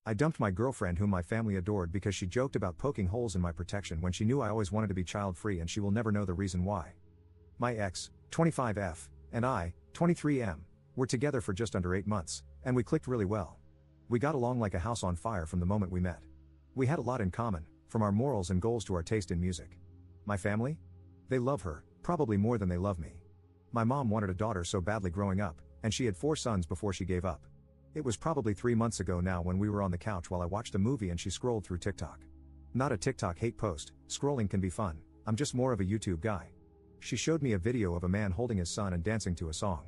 I dumped my girlfriend whom my family adored because she joked about poking holes in my protection when she knew I always wanted to be child-free, and she will never know the reason why. My ex, 25F, and I, 23M, were together for just under 8 months, and we clicked really well. We got along like a house on fire from the moment we met. We had a lot in common, from our morals and goals to our taste in music. My family? They love her, probably more than they love me. My mom wanted a daughter so badly growing up, and she had 4 sons before she gave up. It was probably 3 months ago now when we were on the couch while I watched a movie and she scrolled through TikTok. Not a TikTok hate post, scrolling can be fun, I'm just more of a YouTube guy. She showed me a video of a man holding his son and dancing to a song.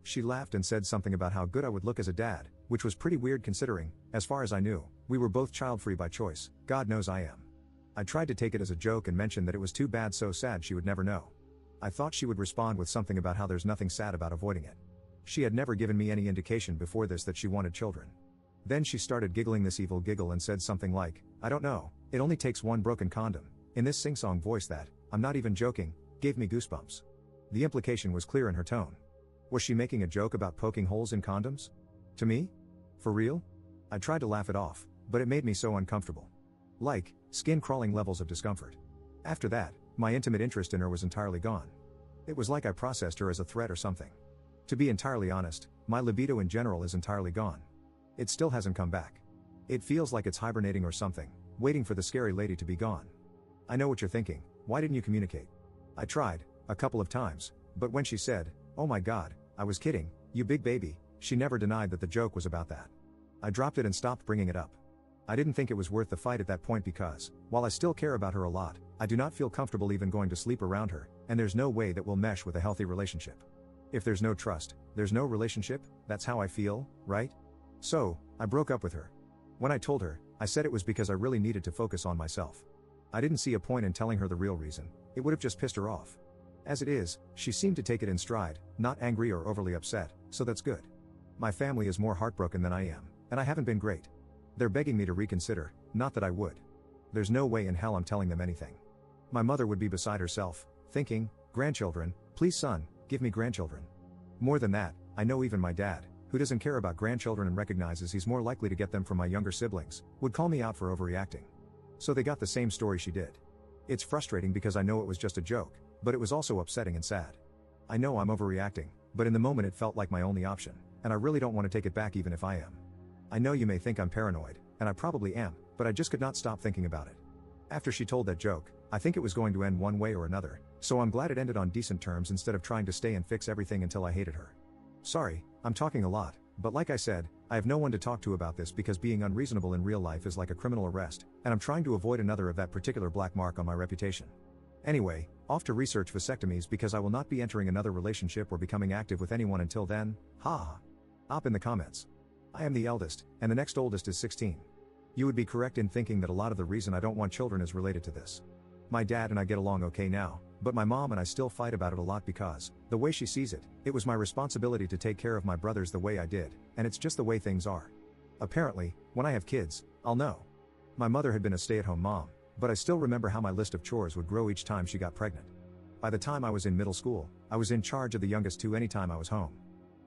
She laughed and said something about how good I would look as a dad, which was pretty weird considering, as far as I knew, we were both child-free by choice. God knows I am. I tried to take it as a joke and mentioned that it was too bad, so sad she would never know. I thought she would respond with something about how there's nothing sad about avoiding it. She had never given me any indication before this that she wanted children. Then she started giggling this evil giggle and said something like, I don't know, it only takes one broken condom, in this sing-song voice that, I'm not even joking, gave me goosebumps. The implication was clear in her tone. Was she making a joke about poking holes in condoms? To me? For real? I tried to laugh it off, but it made me so uncomfortable. Like, skin-crawling levels of discomfort. After that, my intimate interest in her was entirely gone. It was like I processed her as a threat or something. To be entirely honest, my libido in general is entirely gone. It still hasn't come back. It feels like it's hibernating or something, waiting for the scary lady to be gone. I know what you're thinking, why didn't you communicate? I tried, a couple of times, but when she said, oh my god, I was kidding, you big baby, she never denied that the joke was about that. I dropped it and stopped bringing it up. I didn't think it was worth the fight at that point because, while I still care about her a lot, I do not feel comfortable even going to sleep around her, and there's no way that we'll mesh with a healthy relationship. If there's no trust, there's no relationship, that's how I feel, right? So, I broke up with her. When I told her, I said it was because I really needed to focus on myself. I didn't see a point in telling her the real reason, it would have just pissed her off. As it is, she seemed to take it in stride, not angry or overly upset, so that's good. My family is more heartbroken than I am, and I haven't been great. They're begging me to reconsider, not that I would. There's no way in hell I'm telling them anything. My mother would be beside herself, thinking, grandchildren, please son, give me grandchildren. More than that, I know even my dad, who doesn't care about grandchildren and recognizes he's more likely to get them from my younger siblings, would call me out for overreacting. So they got the same story she did. It's frustrating because I know it was just a joke, but it was also upsetting and sad. I know I'm overreacting, but in the moment it felt like my only option, and I really don't want to take it back even if I am. I know you may think I'm paranoid, and I probably am, but I just could not stop thinking about it. After she told that joke, I think it was going to end one way or another, so I'm glad it ended on decent terms instead of trying to stay and fix everything until I hated her. Sorry, I'm talking a lot, but like I said, I have no one to talk to about this because being unreasonable in real life is like a criminal arrest, and I'm trying to avoid another of that particular black mark on my reputation. Anyway, off to research vasectomies because I will not be entering another relationship or becoming active with anyone until then, haha. Op in the comments. I am the eldest, and the next oldest is 16. You would be correct in thinking that a lot of the reason I don't want children is related to this. My dad and I get along okay now, but my mom and I still fight about it a lot because, the way she sees it, it was my responsibility to take care of my brothers the way I did, and it's just the way things are. Apparently, when I have kids, I'll know. My mother had been a stay-at-home mom, but I still remember how my list of chores would grow each time she got pregnant. By the time I was in middle school, I was in charge of the youngest two anytime I was home.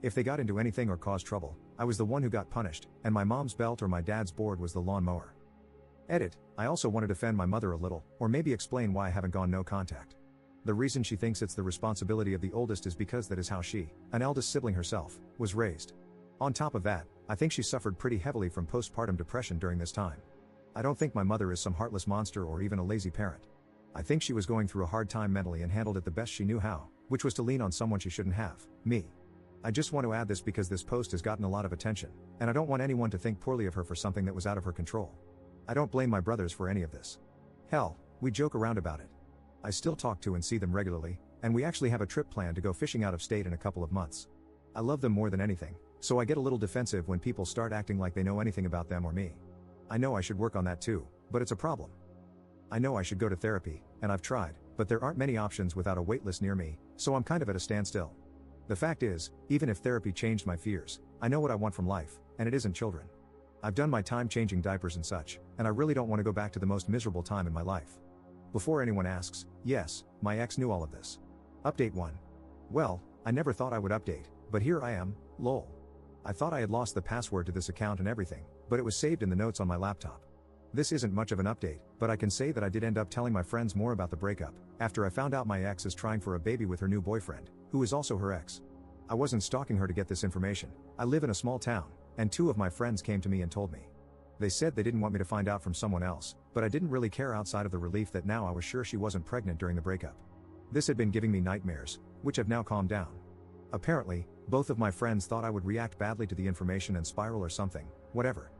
If they got into anything or caused trouble, I was the one who got punished, and my mom's belt or my dad's board was the lawnmower. Edit, I also want to defend my mother a little, or maybe explain why I haven't gone no contact. The reason she thinks it's the responsibility of the oldest is because that is how she, an eldest sibling herself, was raised. On top of that, I think she suffered pretty heavily from postpartum depression during this time. I don't think my mother is some heartless monster or even a lazy parent. I think she was going through a hard time mentally and handled it the best she knew how, which was to lean on someone she shouldn't have, me. I just want to add this because this post has gotten a lot of attention, and I don't want anyone to think poorly of her for something that was out of her control. I don't blame my brothers for any of this. Hell, we joke around about it. I still talk to and see them regularly, and we actually have a trip planned to go fishing out of state in a couple of months. I love them more than anything, so I get a little defensive when people start acting like they know anything about them or me. I know I should work on that too, but it's a problem. I know I should go to therapy, and I've tried, but there aren't many options without a waitlist near me, so I'm kind of at a standstill. The fact is, even if therapy changed my fears, I know what I want from life, and it isn't children. I've done my time changing diapers and such, and I really don't want to go back to the most miserable time in my life. Before anyone asks, yes, my ex knew all of this. Update 1. Well, I never thought I would update, but here I am, lol. I thought I had lost the password to this account and everything, but it was saved in the notes on my laptop. This isn't much of an update, but I can say that I did end up telling my friends more about the breakup, after I found out my ex is trying for a baby with her new boyfriend, who is also her ex. I wasn't stalking her to get this information. I live in a small town, and 2 of my friends came to me and told me. They said they didn't want me to find out from someone else, but I didn't really care outside of the relief that now I was sure she wasn't pregnant during the breakup. This had been giving me nightmares, which have now calmed down. Apparently, both of my friends thought I would react badly to the information and spiral or something, whatever.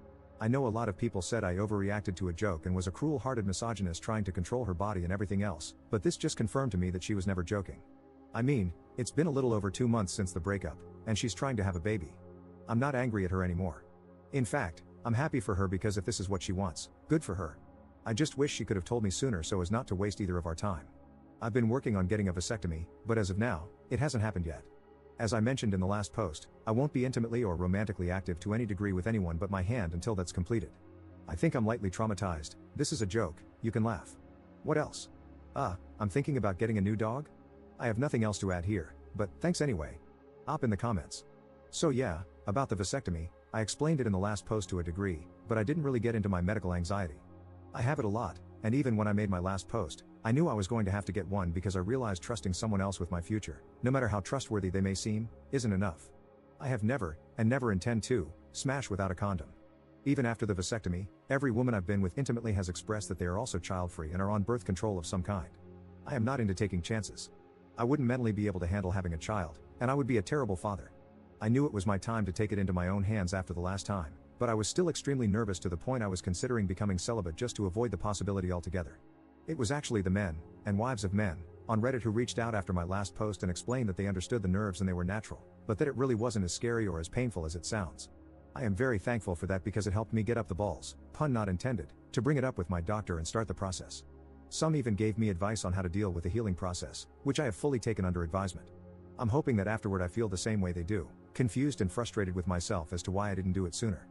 I know a lot of people said I overreacted to a joke and was a cruel-hearted misogynist trying to control her body and everything else, but this just confirmed to me that she was never joking. I mean, it's been a little over 2 months since the breakup, and she's trying to have a baby. I'm not angry at her anymore. In fact, I'm happy for her because if this is what she wants, good for her. I just wish she could have told me sooner so as not to waste either of our time. I've been working on getting a vasectomy, but as of now, it hasn't happened yet. As I mentioned in the last post, I won't be intimately or romantically active to any degree with anyone but my hand until that's completed. I think I'm lightly traumatized. This is a joke, you can laugh. What else? I'm thinking about getting a new dog? I have nothing else to add here, but thanks anyway. Op in the comments. So yeah, about the vasectomy, I explained it in the last post to a degree, but I didn't really get into my medical anxiety. I have it a lot, and even when I made my last post, I knew I was going to have to get one because I realized trusting someone else with my future, no matter how trustworthy they may seem, isn't enough. I have never, and never intend to, smash without a condom. Even after the vasectomy, every woman I've been with intimately has expressed that they are also child-free and are on birth control of some kind. I am not into taking chances. I wouldn't mentally be able to handle having a child, and I would be a terrible father. I knew it was my time to take it into my own hands after the last time, but I was still extremely nervous to the point I was considering becoming celibate just to avoid the possibility altogether. It was actually the men, and wives of men, on Reddit who reached out after my last post and explained that they understood the nerves and they were natural, but that it really wasn't as scary or as painful as it sounds. I am very thankful for that because it helped me get up the balls, pun not intended, to bring it up with my doctor and start the process. Some even gave me advice on how to deal with the healing process, which I have fully taken under advisement. I'm hoping that afterward I feel the same way they do, confused and frustrated with myself as to why I didn't do it sooner.